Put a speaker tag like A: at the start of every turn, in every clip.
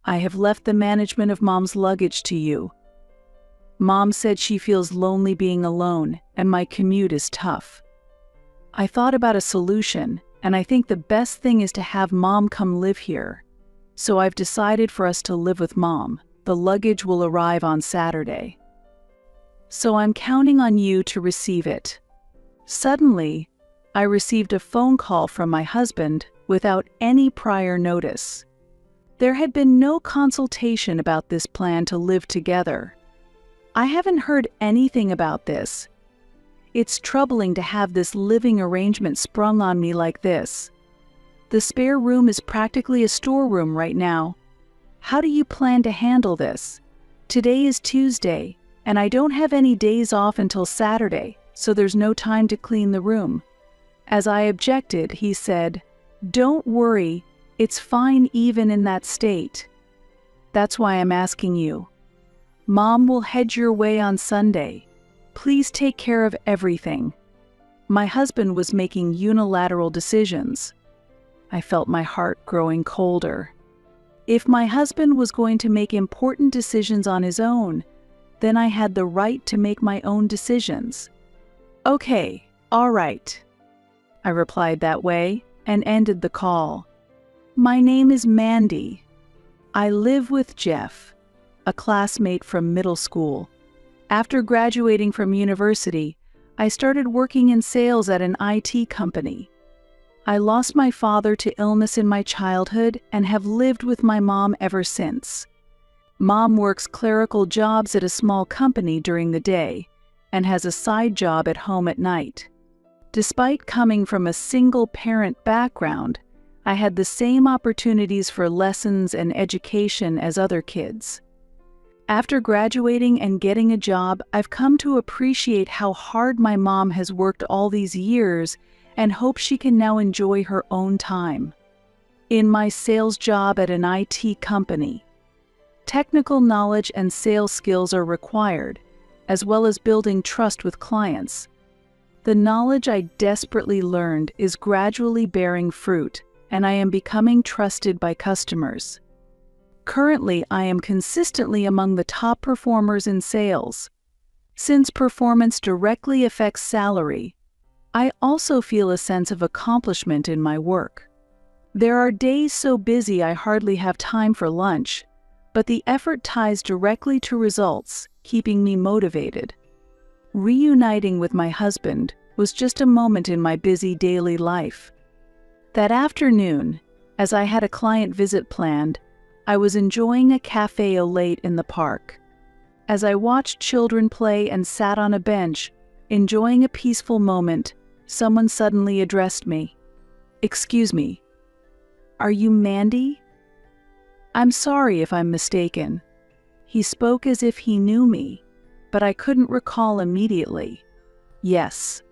A: I have left the management of Mom's luggage to you. Mom said she feels lonely being alone, and my commute is tough. I thought about a solution, and I think the best thing is to have Mom come live here. So I've decided for us to live with Mom. The luggage will arrive on Saturday. So I'm counting on you to receive it. Suddenly, I received a phone call from my husband without any prior notice. There had been no consultation about this plan to live together. I haven't heard anything about this. It's troubling to have this living arrangement sprung on me like this. The spare room is practically a storeroom right now. How do you plan to handle this? Today is Tuesday, and I don't have any days off until Saturday, so there's no time to clean the room. As I objected, he said, "Don't worry, it's fine even in that state. That's why I'm asking you. Mom will head your way on Sunday. Please take care of everything." My husband was making unilateral decisions. I felt my heart growing colder. If my husband was going to make important decisions on his own, then I had the right to make my own decisions. "Okay, all right," I replied that way and ended the call. My name is Mandy. I live with Jeff, a classmate from middle school. After graduating from university, I started working in sales at an IT company. I lost my father to illness in my childhood and have lived with my mom ever since. Mom works clerical jobs at a small company during the day and has a side job at home at night. Despite coming from a single-parent background, I had the same opportunities for lessons and education as other kids. After graduating and getting a job, I've come to appreciate how hard my mom has worked all these years and hope she can now enjoy her own time. In my sales job at an IT company, technical knowledge and sales skills are required, as well as building trust with clients. The knowledge I desperately learned is gradually bearing fruit, and I am becoming trusted by customers. Currently, I am consistently among the top performers in sales. Since performance directly affects salary, I also feel a sense of accomplishment in my work. There are days so busy I hardly have time for lunch, but the effort ties directly to results, keeping me motivated. Reuniting with my husband was just a moment in my busy daily life. That afternoon, as I had a client visit planned, I was enjoying a café au lait in the park. As I watched children play and sat on a bench, enjoying a peaceful moment, someone suddenly addressed me. "Excuse me, are you Mandy?" "I'm sorry if I'm mistaken." He spoke as if he knew me, but I couldn't recall immediately. "Yes,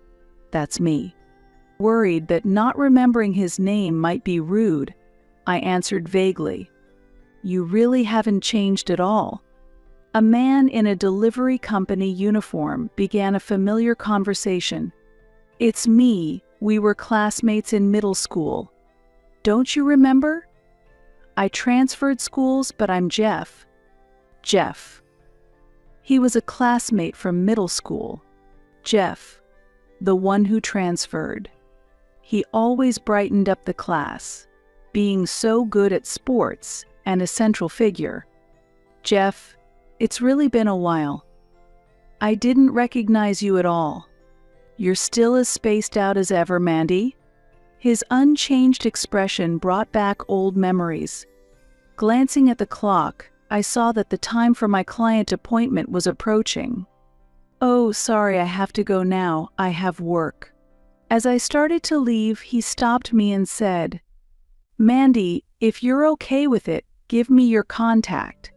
A: that's me." Worried that not remembering his name might be rude, I answered vaguely, "You really haven't changed at all." A man in a delivery company uniform began a familiar conversation. "It's me. We were classmates in middle school. Don't you remember? I transferred schools, but I'm Jeff." Jeff. He was a classmate from middle school. Jeff, the one who transferred. He always brightened up the class, being so good at sports and a central figure. "Jeff, it's really been a while. I didn't recognize you at all. You're still as spaced out as ever, Mandy." His unchanged expression brought back old memories. Glancing at the clock, I saw that the time for my client appointment was approaching. "Oh, sorry, I have to go now. I have work." As I started to leave, he stopped me and said, "Mandy, if you're okay with it, give me your contact.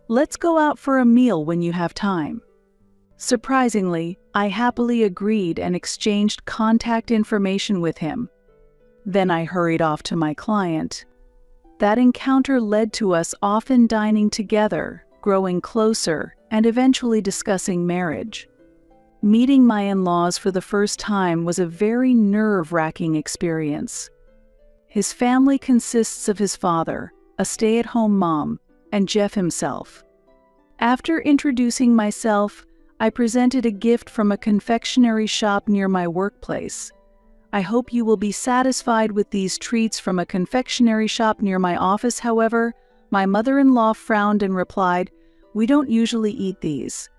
A: Let's go out for a meal when you have time." Surprisingly, I happily agreed and exchanged contact information with him. Then I hurried off to my client. That encounter led to us often dining together, growing closer, and eventually discussing marriage. Meeting my in-laws for the first time was a very nerve-wracking experience. His family consists of his father, a stay-at-home mom, and Jeff himself. After introducing myself, I presented a gift from a confectionery shop near my workplace. I hope you will be satisfied with these treats from a confectionery shop near my office. However, my mother-in-law frowned and replied, "We don't usually eat these."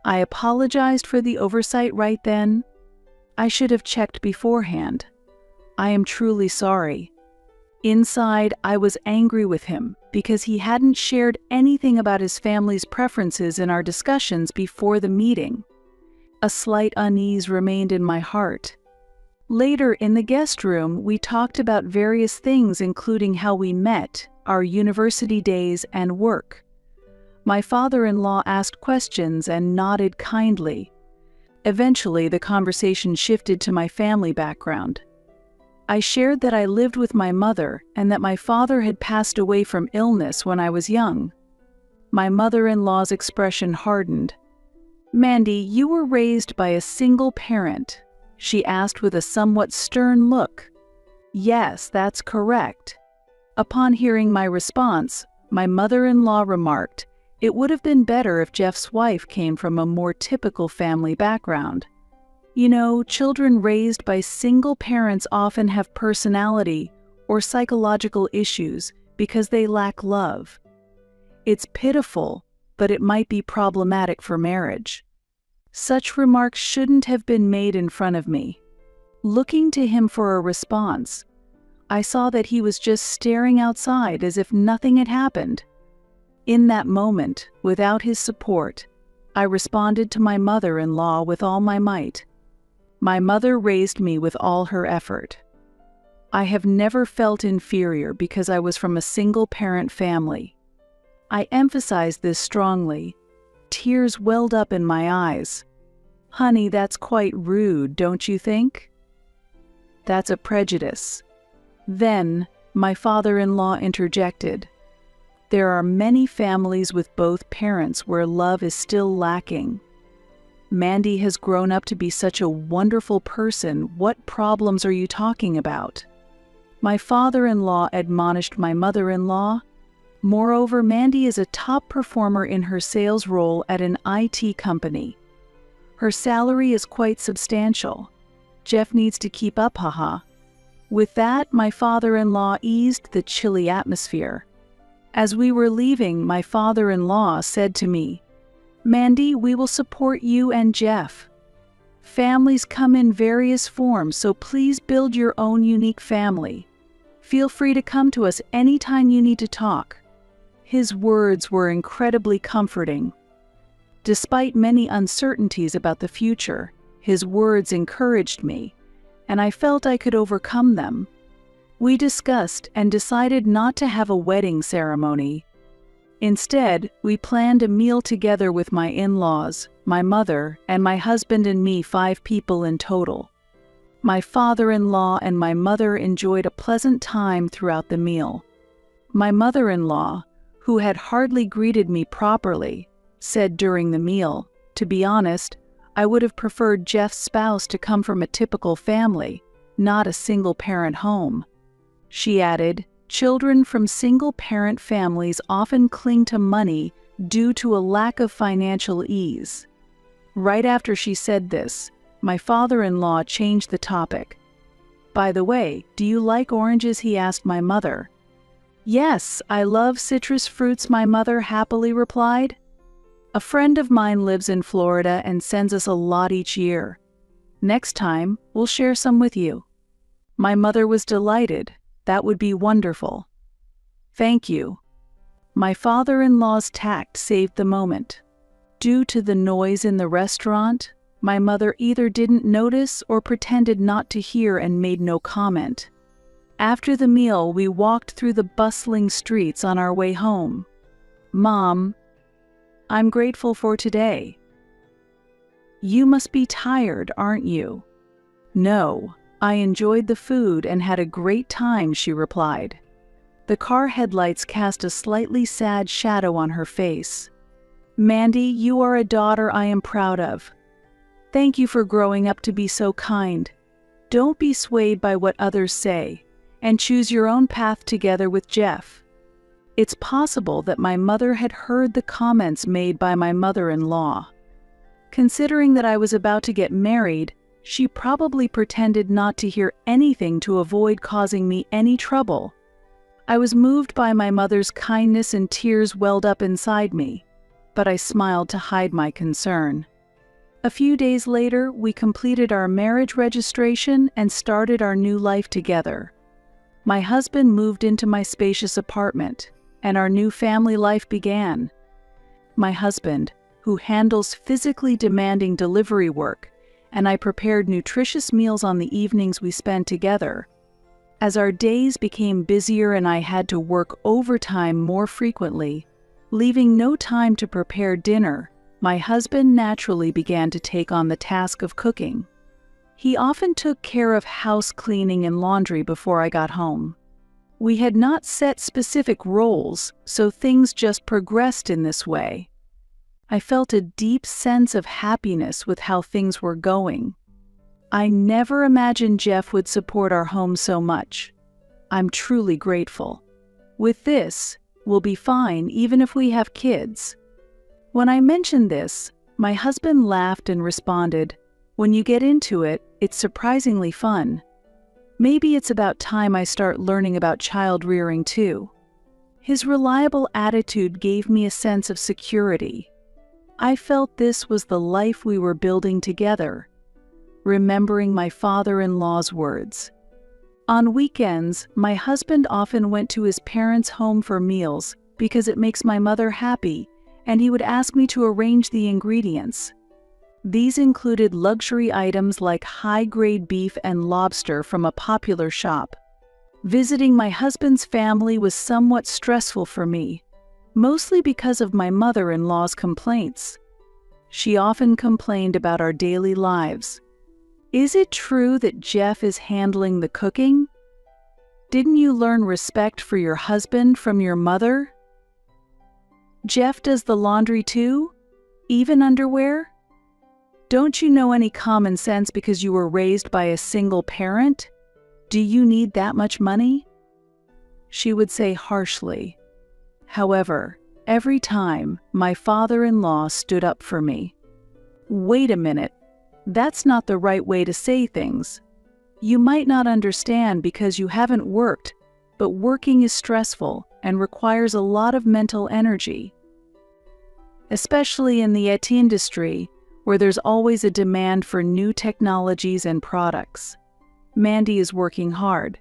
A: I apologized for the oversight right then. I should have checked beforehand. I am truly sorry. Inside, I was angry with him because he hadn't shared anything about his family's preferences in our discussions before the meeting. A slight unease remained in my heart. Later, in the guest room, we talked about various things, including how we met, our university days, and work. My father-in-law asked questions and nodded kindly. Eventually, the conversation shifted to my family background. I shared that I lived with my mother and that my father had passed away from illness when I was young. My mother-in-law's expression hardened. "Mandy, you were raised by a single parent?" she asked with a somewhat stern look. "Yes, that's correct." Upon hearing my response, my mother-in-law remarked, "It would have been better if Jeff's wife came from a more typical family background. You know, children raised by single parents often have personality or psychological issues because they lack love. It's pitiful, but it might be problematic for marriage." Such remarks shouldn't have been made in front of me. Looking to him for a response, I saw that he was just staring outside as if nothing had happened. In that moment, without his support, I responded to my mother-in-law with all my might. My mother raised me with all her effort. I have never felt inferior because I was from a single-parent family. I emphasized this strongly. Tears welled up in my eyes. "Honey, that's quite rude, don't you think?" "That's a prejudice." Then, my father-in-law interjected. "There are many families with both parents where love is still lacking. Mandy has grown up to be such a wonderful person. What problems are you talking about?" My father-in-law admonished my mother-in-law. "Moreover, Mandy is a top performer in her sales role at an IT company. Her salary is quite substantial. Jeff needs to keep up, haha." With that, my father-in-law eased the chilly atmosphere. As we were leaving, my father-in-law said to me, "Mandy, we will support you and Jeff. Families come in various forms, so please build your own unique family. Feel free to come to us anytime you need to talk." His words were incredibly comforting. Despite many uncertainties about the future, his words encouraged me, and I felt I could overcome them. We discussed and decided not to have a wedding ceremony. Instead, we planned a meal together with my in-laws, my mother, and my husband and me, 5 people in total. My father-in-law and my mother enjoyed a pleasant time throughout the meal. My mother-in-law, who had hardly greeted me properly, said during the meal, "To be honest, I would have preferred Jeff's spouse to come from a typical family, not a single-parent home." She added, "Children from single-parent families often cling to money due to a lack of financial ease." Right after she said this, my father-in-law changed the topic. "By the way, do you like oranges?" he asked my mother. "Yes, I love citrus fruits," my mother happily replied. "A friend of mine lives in Florida and sends us a lot each year. Next time, we'll share some with you." My mother was delighted. "That would be wonderful." "Thank you." My father-in-law's tact saved the moment. Due to the noise in the restaurant, my mother either didn't notice or pretended not to hear and made no comment. After the meal, we walked through the bustling streets on our way home. "Mom, I'm grateful for today." "You must be tired, aren't you?" "No, I enjoyed the food and had a great time," she replied. The car headlights cast a slightly sad shadow on her face. "Mandy, you are a daughter I am proud of. Thank you for growing up to be so kind. Don't be swayed by what others say, and choose your own path together with Jeff." It's possible that my mother had heard the comments made by my mother-in-law. Considering that I was about to get married, she probably pretended not to hear anything to avoid causing me any trouble. I was moved by my mother's kindness and tears welled up inside me, but I smiled to hide my concern. A few days later, we completed our marriage registration and started our new life together. My husband moved into my spacious apartment, and our new family life began. My husband, who handles physically demanding delivery work, and I prepared nutritious meals on the evenings we spent together. As our days became busier and I had to work overtime more frequently, leaving no time to prepare dinner, my husband naturally began to take on the task of cooking. He often took care of house cleaning and laundry before I got home. We had not set specific roles, so things just progressed in this way. I felt a deep sense of happiness with how things were going. I never imagined Jeff would support our home so much. I'm truly grateful. With this, we'll be fine even if we have kids. When I mentioned this, my husband laughed and responded, "When you get into it, it's surprisingly fun. Maybe it's about time I start learning about child rearing too." His reliable attitude gave me a sense of security. I felt this was the life we were building together, remembering my father-in-law's words. On weekends, my husband often went to his parents' home for meals because it makes my mother happy, and he would ask me to arrange the ingredients. These included luxury items like high-grade beef and lobster from a popular shop. Visiting my husband's family was somewhat stressful for me, mostly because of my mother-in-law's complaints. She often complained about our daily lives. "Is it true that Jeff is handling the cooking? Didn't you learn respect for your husband from your mother? Jeff does the laundry too? Even underwear? Don't you know any common sense because you were raised by a single parent? Do you need that much money?" She would say harshly. However, every time, my father-in-law stood up for me. "Wait a minute. That's not the right way to say things. You might not understand because you haven't worked, but working is stressful and requires a lot of mental energy. Especially in the IT industry, where there's always a demand for new technologies and products. Mandy is working hard.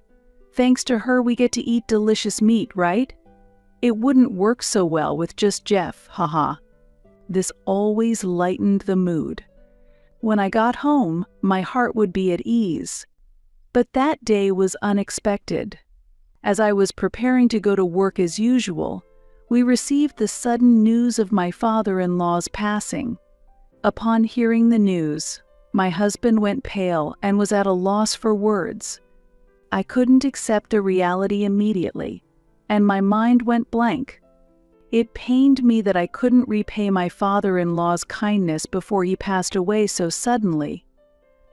A: Thanks to her, we get to eat delicious meat, right? It wouldn't work so well with just Jeff, haha." This always lightened the mood. When I got home, my heart would be at ease. But that day was unexpected. As I was preparing to go to work as usual, we received the sudden news of my father-in-law's passing. Upon hearing the news, my husband went pale and was at a loss for words. I couldn't accept the reality immediately, and my mind went blank. It pained me that I couldn't repay my father-in-law's kindness before he passed away so suddenly.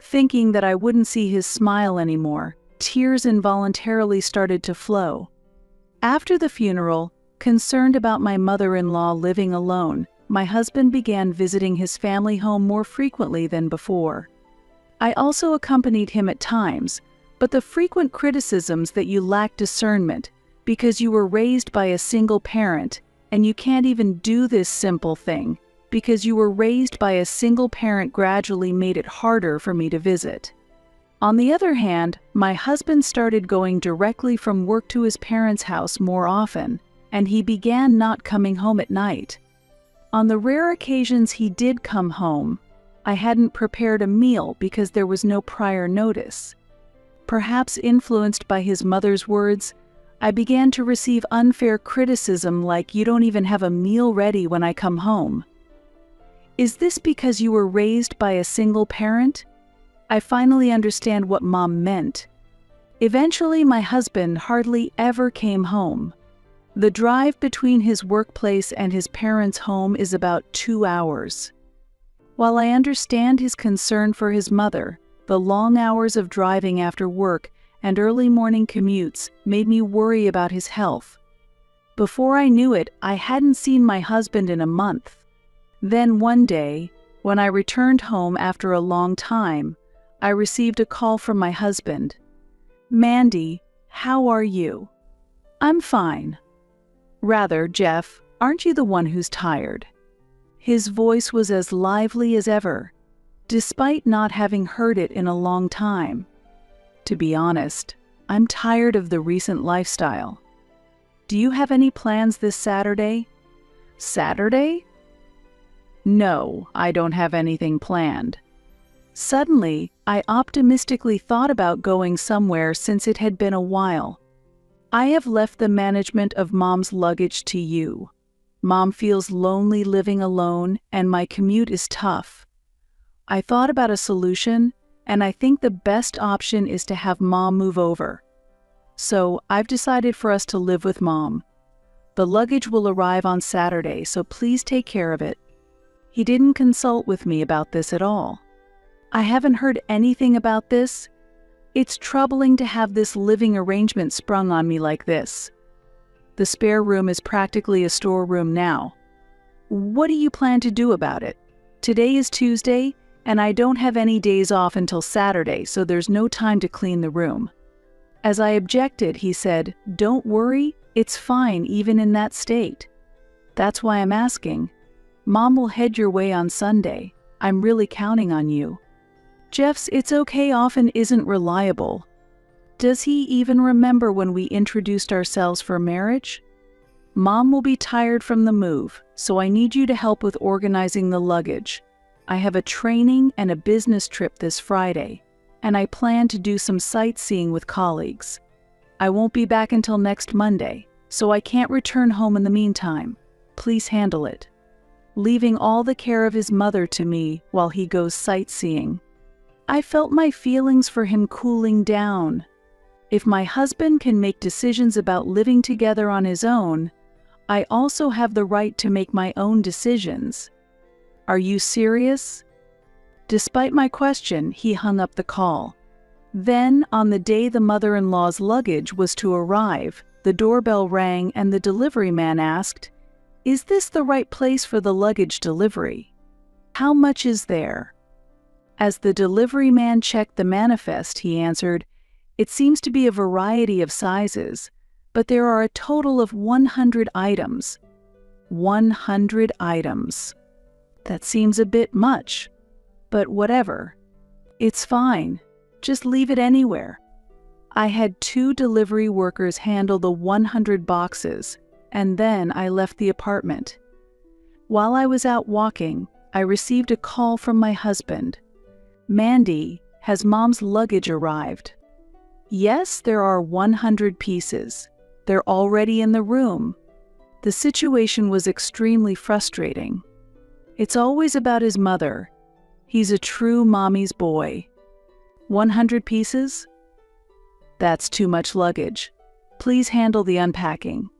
A: Thinking that I wouldn't see his smile anymore, tears involuntarily started to flow. After the funeral, concerned about my mother-in-law living alone, my husband began visiting his family home more frequently than before. I also accompanied him at times, but the frequent criticisms that you lack discernment because you were raised by a single parent and you can't even do this simple thing because you were raised by a single parent gradually made it harder for me to visit. On the other hand, my husband started going directly from work to his parents' house more often, and he began not coming home at night. On the rare occasions he did come home, I hadn't prepared a meal because there was no prior notice. Perhaps influenced by his mother's words, I began to receive unfair criticism like, "You don't even have a meal ready when I come home." Is this because you were raised by a single parent? I finally understand what Mom meant. Eventually, my husband hardly ever came home. The drive between his workplace and his parents' home is about 2 hours. While I understand his concern for his mother, the long hours of driving after work and early morning commutes made me worry about his health. Before I knew it, I hadn't seen my husband in a month. Then one day, when I returned home after a long time, I received a call from my husband. "Mandy, how are you?" "I'm fine." "Rather, Jeff, aren't you the one who's tired?" His voice was as lively as ever, despite not having heard it in a long time. To be honest, I'm tired of the recent lifestyle. "Do you have any plans this Saturday?" "Saturday?" "No, I don't have anything planned." Suddenly, I optimistically thought about going somewhere since it had been a while. "I have left the management of Mom's luggage to you. Mom feels lonely living alone, and my commute is tough. I thought about a solution, and I think the best option is to have Mom move over. So I've decided for us to live with Mom. The luggage will arrive on Saturday, so please take care of it." He didn't consult with me about this at all. "I haven't heard anything about this. It's troubling to have this living arrangement sprung on me like this. The spare room is practically a storeroom now. What do you plan to do about it? Today is Tuesday, and I don't have any days off until Saturday, so there's no time to clean the room." As I objected, he said, "Don't worry, it's fine even in that state. That's why I'm asking. Mom will head your way on Sunday. I'm really counting on you." Jeff's "it's okay" often isn't reliable. Does he even remember when we introduced ourselves for marriage? "Mom will be tired from the move, so I need you to help with organizing the luggage. I have a training and a business trip this Friday, and I plan to do some sightseeing with colleagues. I won't be back until next Monday, so I can't return home in the meantime. Please handle it." Leaving all the care of his mother to me while he goes sightseeing. I felt my feelings for him cooling down. If my husband can make decisions about living together on his own, I also have the right to make my own decisions. "Are you serious?" Despite my question, he hung up the call. Then, on the day the mother-in-law's luggage was to arrive, the doorbell rang and the delivery man asked, "Is this the right place for the luggage delivery? How much is there?" As the delivery man checked the manifest, he answered, "It seems to be a variety of sizes, but there are a total of 100 items." 100 items. That seems a bit much, but whatever. "It's fine. Just leave it anywhere." I had 2 delivery workers handle the 100 boxes, and then I left the apartment. While I was out walking, I received a call from my husband. "Mandy, has Mom's luggage arrived?" "Yes, there are 100 pieces. They're already in the room." The situation was extremely frustrating. It's always about his mother. He's a true mommy's boy. 100 pieces? That's too much luggage. Please handle the unpacking.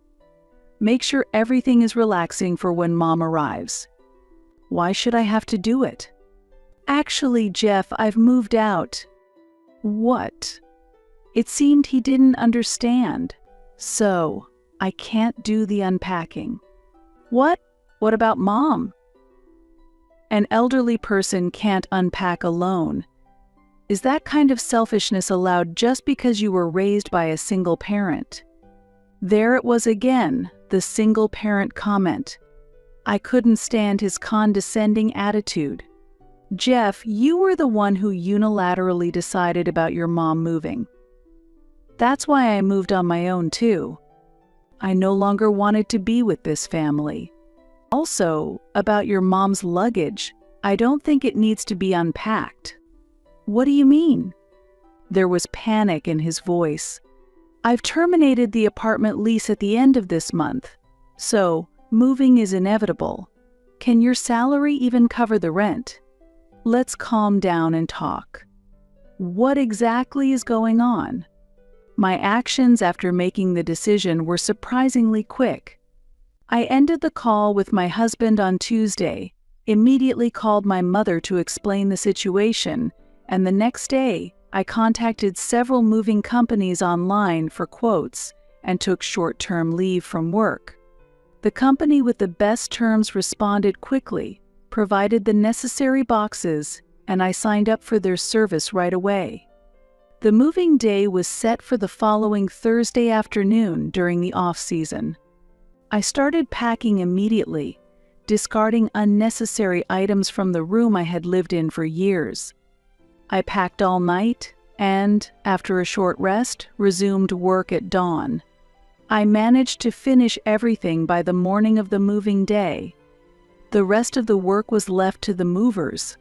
A: Make sure everything is relaxing for when Mom arrives. Why should I have to do it? Actually, Jeff, I've moved out. What? It seemed he didn't understand. So, I can't do the unpacking. What? What about Mom? An elderly person can't unpack alone. Is that kind of selfishness allowed just because you were raised by a single parent? There it was again, the single parent comment. I couldn't stand his condescending attitude. Jeff, you were the one who unilaterally decided about your mom moving. That's why I moved on my own too. I no longer wanted to be with this family. Also, about your mom's luggage, I don't think it needs to be unpacked. What do you mean? There was panic in his voice. I've terminated the apartment lease at the end of this month, so moving is inevitable. Can your salary even cover the rent? Let's calm down and talk. What exactly is going on? My actions after making the decision were surprisingly quick. I ended the call with my husband on Tuesday, immediately called my mother to explain the situation, and the next day, I contacted several moving companies online for quotes and took short-term leave from work. The company with the best terms responded quickly, provided the necessary boxes, and I signed up for their service right away. The moving day was set for the following Thursday afternoon during the off-season. I started packing immediately, discarding unnecessary items from the room I had lived in for years. I packed all night and, after a short rest, resumed work at dawn. I managed to finish everything by the morning of the moving day. The rest of the work was left to the movers.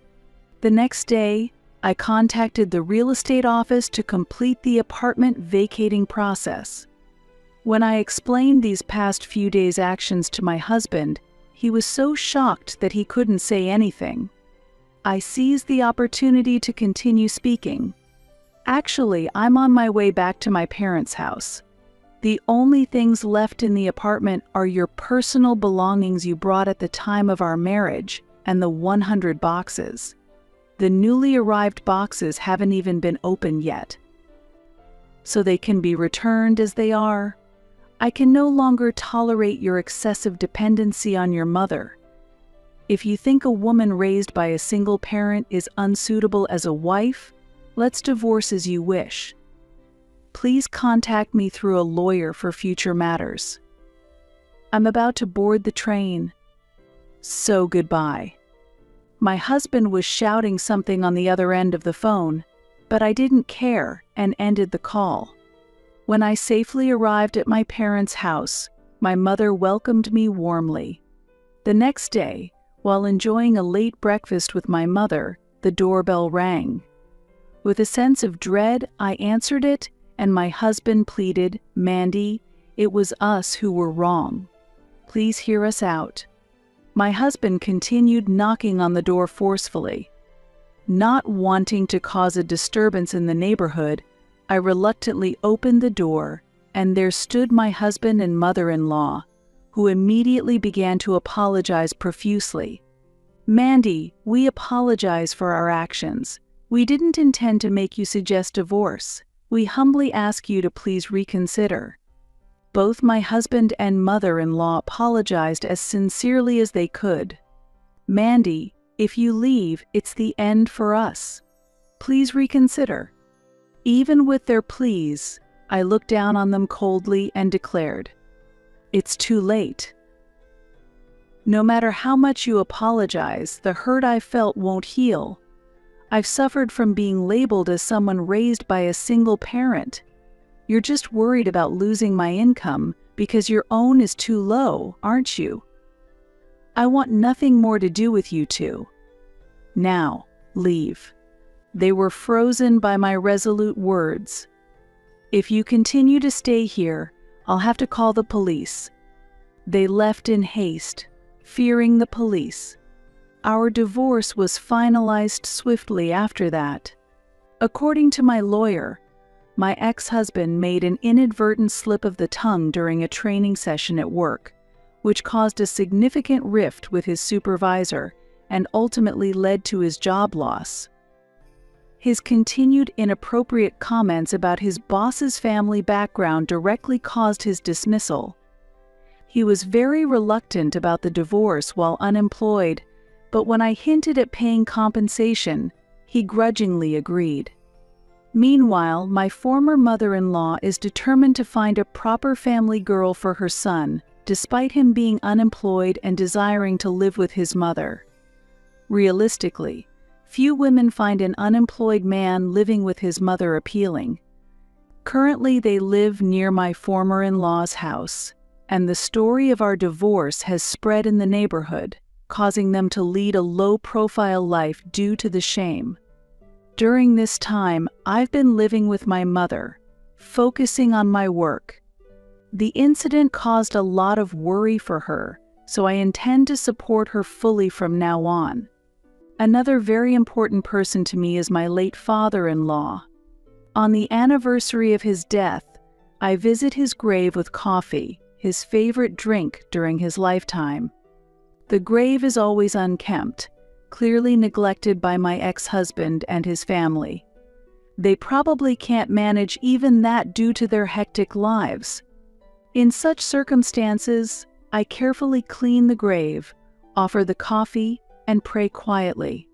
A: The next day, I contacted the real estate office to complete the apartment vacating process. When I explained these past few days' actions to my husband, he was so shocked that he couldn't say anything. I seized the opportunity to continue speaking. Actually, I'm on my way back to my parents' house. The only things left in the apartment are your personal belongings you brought at the time of our marriage and the 100 boxes. The newly arrived boxes haven't even been opened yet. So they can be returned as they are. I can no longer tolerate your excessive dependency on your mother. If you think a woman raised by a single parent is unsuitable as a wife, let's divorce as you wish. Please contact me through a lawyer for future matters. I'm about to board the train. So goodbye. My husband was shouting something on the other end of the phone, but I didn't care and ended the call. When I safely arrived at my parents' house, my mother welcomed me warmly. The next day, while enjoying a late breakfast with my mother, the doorbell rang. With a sense of dread, I answered it, and my husband pleaded, "Mandy, it was us who were wrong. Please hear us out." My husband continued knocking on the door forcefully. Not wanting to cause a disturbance in the neighborhood, I reluctantly opened the door, and there stood my husband and mother-in-law, who immediately began to apologize profusely. "Mandy, we apologize for our actions. We didn't intend to make you suggest divorce. We humbly ask you to please reconsider." Both my husband and mother-in-law apologized as sincerely as they could. "Mandy, if you leave, it's the end for us. Please reconsider." Even with their pleas, I looked down on them coldly and declared, "It's too late. No matter how much you apologize, the hurt I felt won't heal. I've suffered from being labeled as someone raised by a single parent. You're just worried about losing my income because your own is too low, aren't you? I want nothing more to do with you two. Now, leave." They were frozen by my resolute words. "If you continue to stay here, I'll have to call the police." They left in haste, fearing the police. Our divorce was finalized swiftly after that. According to my lawyer, my ex-husband made an inadvertent slip of the tongue during a training session at work, which caused a significant rift with his supervisor and ultimately led to his job loss. His continued inappropriate comments about his boss's family background directly caused his dismissal. He was very reluctant about the divorce while unemployed, but when I hinted at paying compensation, he grudgingly agreed. Meanwhile, my former mother-in-law is determined to find a proper family girl for her son, despite him being unemployed and desiring to live with his mother. Realistically, few women find an unemployed man living with his mother appealing. Currently, they live near my former in-law's house, and the story of our divorce has spread in the neighborhood, causing them to lead a low-profile life due to the shame. During this time, I've been living with my mother, focusing on my work. The incident caused a lot of worry for her, so I intend to support her fully from now on. Another very important person to me is my late father-in-law. On the anniversary of his death, I visit his grave with coffee, his favorite drink during his lifetime. The grave is always unkempt, clearly neglected by my ex-husband and his family. They probably can't manage even that due to their hectic lives. In such circumstances, I carefully clean the grave, offer the coffee, and pray quietly.